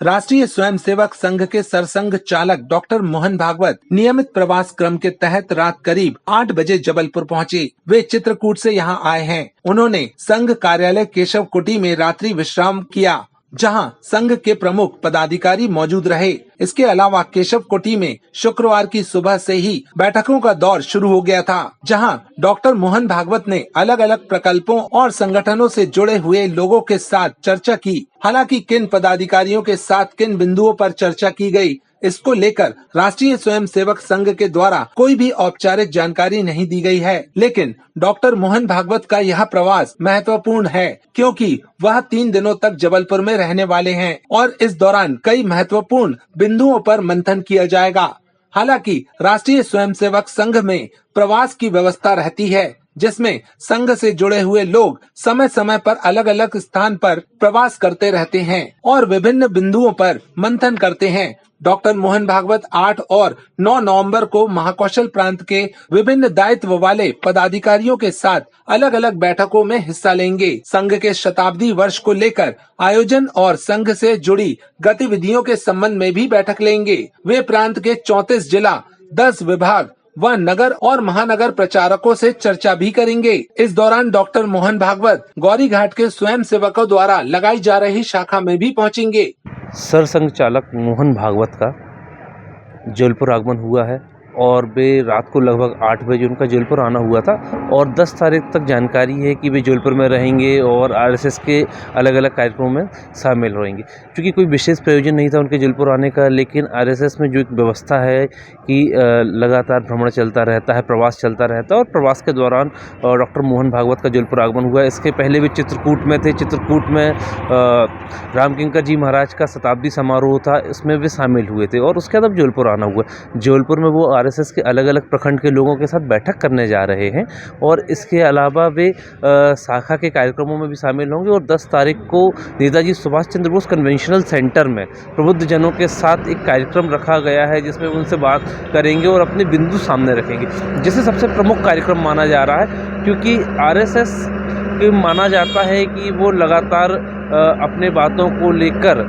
राष्ट्रीय स्वयंसेवक संघ के सरसंघ चालक डॉक्टर मोहन भागवत नियमित प्रवास क्रम के तहत रात करीब 8 बजे जबलपुर पहुंचे। वे चित्रकूट से यहां आए हैं। उन्होंने संघ कार्यालय केशव कुटी में रात्रि विश्राम किया, जहां संघ के प्रमुख पदाधिकारी मौजूद रहे। इसके अलावा केशव कुटी में शुक्रवार की सुबह से ही बैठकों का दौर शुरू हो गया था, जहां डॉक्टर मोहन भागवत ने अलग अलग प्रकल्पों और संगठनों से जुड़े हुए लोगों के साथ चर्चा की। हालांकि किन पदाधिकारियों के साथ किन बिंदुओं पर चर्चा की गई, इसको लेकर राष्ट्रीय स्वयंसेवक संघ के द्वारा कोई भी औपचारिक जानकारी नहीं दी गई है। लेकिन डॉक्टर मोहन भागवत का यह प्रवास महत्वपूर्ण है, क्योंकि वह 3 दिनों तक जबलपुर में रहने वाले हैं और इस दौरान कई महत्वपूर्ण बिंदुओं पर मंथन किया जाएगा। हालांकि राष्ट्रीय स्वयंसेवक संघ में प्रवास की व्यवस्था रहती है, जिसमें संघ से जुड़े हुए लोग समय समय पर अलग अलग स्थान पर प्रवास करते रहते हैं और विभिन्न बिंदुओं पर मंथन करते हैं। डॉक्टर मोहन भागवत 8 और 9 नवंबर को महाकौशल प्रांत के विभिन्न दायित्व वाले पदाधिकारियों के साथ अलग अलग बैठकों में हिस्सा लेंगे। संघ के शताब्दी वर्ष को लेकर आयोजन और संघ से जुड़ी गतिविधियों के संबंध में भी बैठक लेंगे। वे प्रांत के 34 जिला, 10 विभाग व नगर और महानगर प्रचारकों से चर्चा भी करेंगे। इस दौरान डॉक्टर मोहन भागवत गौरी घाट के स्वयं सेवकों द्वारा लगाई जा रही शाखा में भी पहुंचेंगे। सरसंघ चालक मोहन भागवत का जबलपुर आगमन हुआ है और वे रात को लगभग 8 बजे उनका जबलपुर आना हुआ था और 10 तारीख तक जानकारी है कि वे जबलपुर में रहेंगे और आरएसएस के अलग अलग कार्यक्रमों में शामिल रहेंगे। क्योंकि कोई विशेष प्रयोजन नहीं था उनके जबलपुर आने का, लेकिन आरएसएस में जो एक व्यवस्था है कि लगातार भ्रमण चलता रहता है, प्रवास चलता रहता है और प्रवास के दौरान डॉक्टर मोहन भागवत का जबलपुर आगमन हुआ। इसके पहले वे चित्रकूट में थे। चित्रकूट में रामकिंकर जी महाराज का शताब्दी समारोह था, इसमें वे शामिल हुए थे और उसके बाद अब जबलपुर आना हुआ। जबलपुर में वो आरएसएस के अलग अलग प्रखंड के लोगों के साथ बैठक करने जा रहे हैं और इसके अलावा वे शाखा के कार्यक्रमों में भी शामिल होंगे और 10 तारीख को नेताजी सुभाष चंद्र बोस कन्वेंशनल सेंटर में प्रबुद्ध जनों के साथ एक कार्यक्रम रखा गया है, जिसमें उनसे बात करेंगे और अपने बिंदु सामने रखेंगे, जिसे सबसे प्रमुख कार्यक्रम माना जा रहा है। क्योंकि आरएसएस माना जाता है कि वो लगातार अपने बातों को लेकर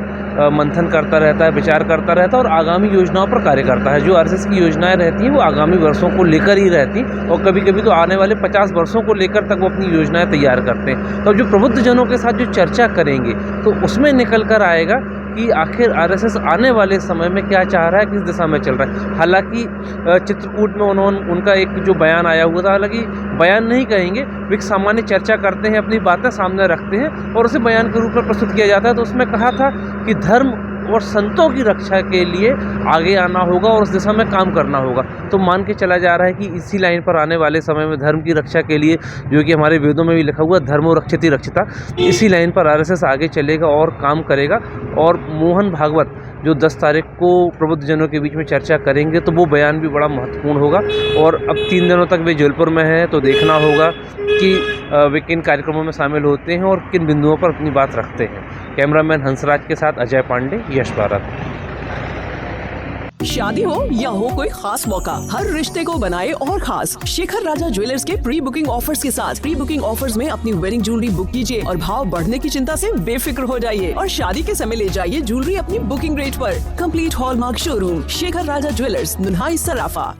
मंथन करता रहता है, विचार करता रहता है और आगामी योजनाओं पर कार्य करता है। जो आरएसएस की योजनाएं रहती हैं वो आगामी वर्षों को लेकर ही रहती और कभी कभी तो आने वाले 50 वर्षों को लेकर तक वो अपनी योजनाएं तैयार करते हैं। तो जो प्रबुद्ध जनों के साथ जो चर्चा करेंगे तो उसमें निकल कर आएगा कि आखिर आरएसएस आने वाले समय में क्या चाह रहा है, किस दिशा में चल रहा है। हालांकि चित्रकूट में उनका एक जो बयान आया हुआ था, हालांकि बयान नहीं कहेंगे, वे एक सामान्य चर्चा करते हैं, अपनी बातें सामने रखते हैं और उसे बयान के रूप में प्रस्तुत किया जाता है। तो उसमें कहा था कि धर्म और संतों की रक्षा के लिए आगे आना होगा और उस दिशा में काम करना होगा। तो मान के चला जा रहा है कि इसी लाइन पर आने वाले समय में धर्म की रक्षा के लिए, जो कि हमारे वेदों में भी लिखा हुआ धर्मो रक्षति रक्षिता, इसी लाइन पर आरएसएस आगे चलेगा और काम करेगा। और मोहन भागवत जो 10 तारीख को प्रबुद्ध जनों के बीच में चर्चा करेंगे तो वो बयान भी बड़ा महत्वपूर्ण होगा। और अब 3 दिनों तक वे जबलपुर में हैं तो देखना होगा कि वे किन कार्यक्रमों में शामिल होते हैं और किन बिंदुओं पर अपनी बात रखते हैं। कैमरामैन हंसराज के साथ अजय पांडे, यश भारत। शादी हो या हो कोई खास मौका, हर रिश्ते को बनाए और खास। शेखर राजा ज्वेलर्स के प्री बुकिंग ऑफर्स के साथ प्री बुकिंग ऑफर्स में अपनी वेडिंग ज्वेलरी बुक कीजिए और भाव बढ़ने की चिंता से बेफिक्र हो जाइए और शादी के समय ले जाइए ज्वेलरी अपनी बुकिंग रेट पर। कंप्लीट हॉलमार्क शोरूम शेखर राजा ज्वेलर्स, नुन्हाई सराफा।